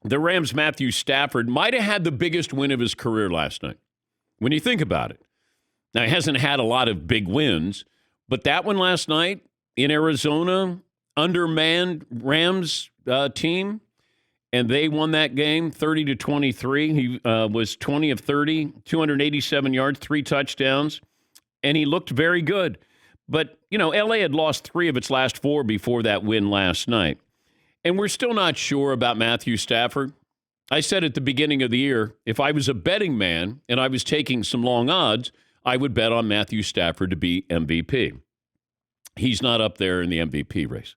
the Rams' Matthew Stafford might have had the biggest win of his career last night, when you think about it. Now, he hasn't had a lot of big wins, but that one last night in Arizona, undermanned Rams team, and they won that game 30-23. He was 20 of 30, 287 yards, 3 touchdowns, and he looked very good. But, L.A. had lost 3 of its last 4 before that win last night. And we're still not sure about Matthew Stafford. I said at the beginning of the year, if I was a betting man and I was taking some long odds, I would bet on Matthew Stafford to be MVP. He's not up there in the MVP race.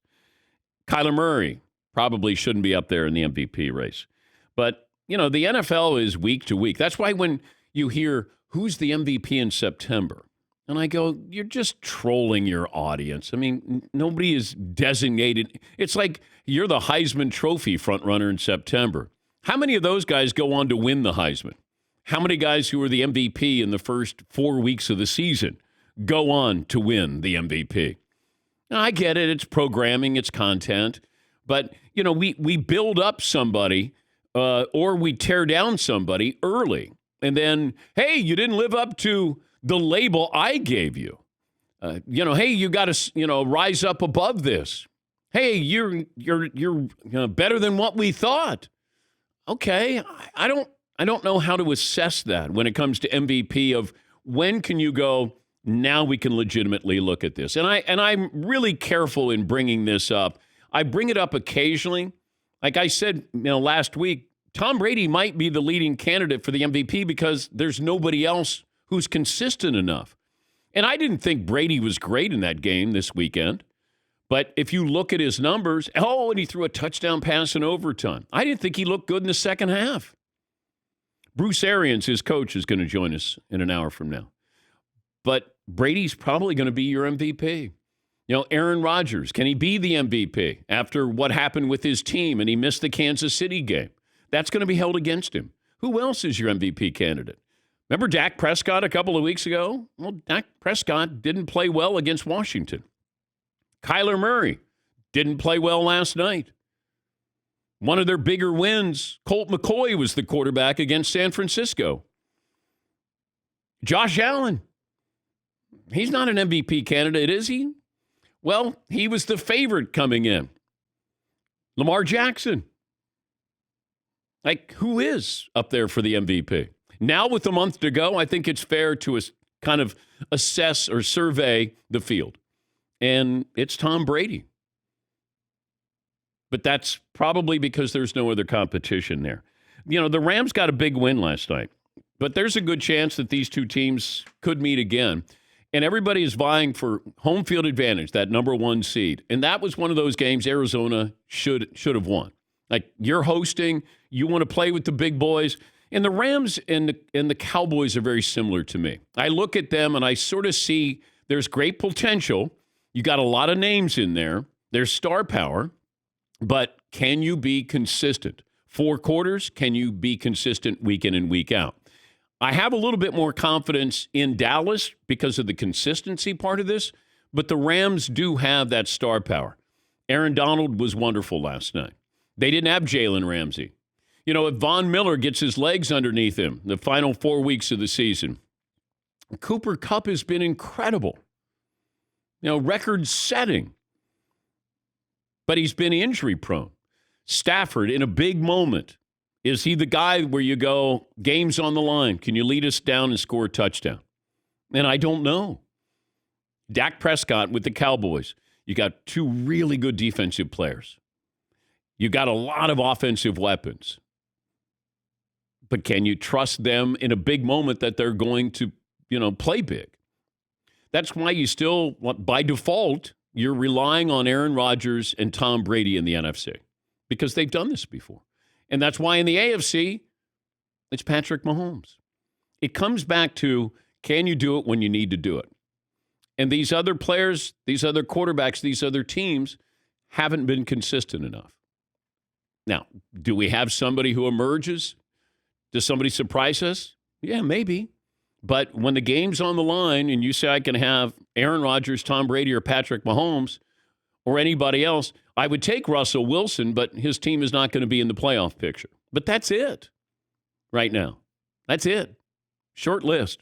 Kyler Murray probably shouldn't be up there in the MVP race. But, the NFL is week to week. That's why when you hear, who's the MVP in September? And I go, you're just trolling your audience. I mean, nobody is designated. It's like you're the Heisman Trophy frontrunner in September. How many of those guys go on to win the Heisman? How many guys who were the MVP in the first 4 weeks of the season go on to win the MVP? Now, I get it. It's programming. It's content. But, we build up somebody or we tear down somebody early. And then, hey, you didn't live up to the label I gave you. Hey, you got to, rise up above this. Hey, you're better than what we thought. Okay, I don't know how to assess that when it comes to MVP of when can you go, now we can legitimately look at this. And I'm really careful in bringing this up. I bring it up occasionally. Like I said, last week, Tom Brady might be the leading candidate for the MVP because there's nobody else who's consistent enough. And I didn't think Brady was great in that game this weekend. But if you look at his numbers, and he threw a touchdown pass in overtime. I didn't think he looked good in the second half. Bruce Arians, his coach, is going to join us in an hour from now. But Brady's probably going to be your MVP. Aaron Rodgers, can he be the MVP after what happened with his team and he missed the Kansas City game? That's going to be held against him. Who else is your MVP candidate? Remember Dak Prescott a couple of weeks ago? Well, Dak Prescott didn't play well against Washington. Kyler Murray didn't play well last night. One of their bigger wins, Colt McCoy was the quarterback against San Francisco. Josh Allen, he's not an MVP candidate, is he? Well, he was the favorite coming in. Lamar Jackson. Who is up there for the MVP? Now, with a month to go, I think it's fair to kind of assess or survey the field. And it's Tom Brady. But that's probably because there's no other competition there. The Rams got a big win last night. But there's a good chance that these two teams could meet again. And everybody is vying for home field advantage, that number 1 seed. And that was one of those games Arizona should have won. You're hosting, you want to play with the big boys. And the Rams and the Cowboys are very similar to me. I look at them and I sort of see there's great potential. You got a lot of names in there. There's star power. But can you be consistent? 4 quarters, can you be consistent week in and week out? I have a little bit more confidence in Dallas because of the consistency part of this, but the Rams do have that star power. Aaron Donald was wonderful last night. They didn't have Jalen Ramsey. If Von Miller gets his legs underneath him the final 4 weeks of the season, Cooper Kupp has been incredible. Record-setting. But he's been injury-prone. Stafford, in a big moment, is he the guy where you go, game's on the line, can you lead us down and score a touchdown? And I don't know. Dak Prescott with the Cowboys, you got 2 really good defensive players. You got a lot of offensive weapons. But can you trust them in a big moment that they're going to, play big? That's why you still, by default, you're relying on Aaron Rodgers and Tom Brady in the NFC because they've done this before. And that's why in the AFC, it's Patrick Mahomes. It comes back to, can you do it when you need to do it? And these other players, these other quarterbacks, these other teams haven't been consistent enough. Now, do we have somebody who emerges? Does somebody surprise us? Yeah, maybe. But when the game's on the line and you say I can have Aaron Rodgers, Tom Brady, or Patrick Mahomes, or anybody else, I would take Russell Wilson, but his team is not going to be in the playoff picture. But that's it right now. That's it. Short list.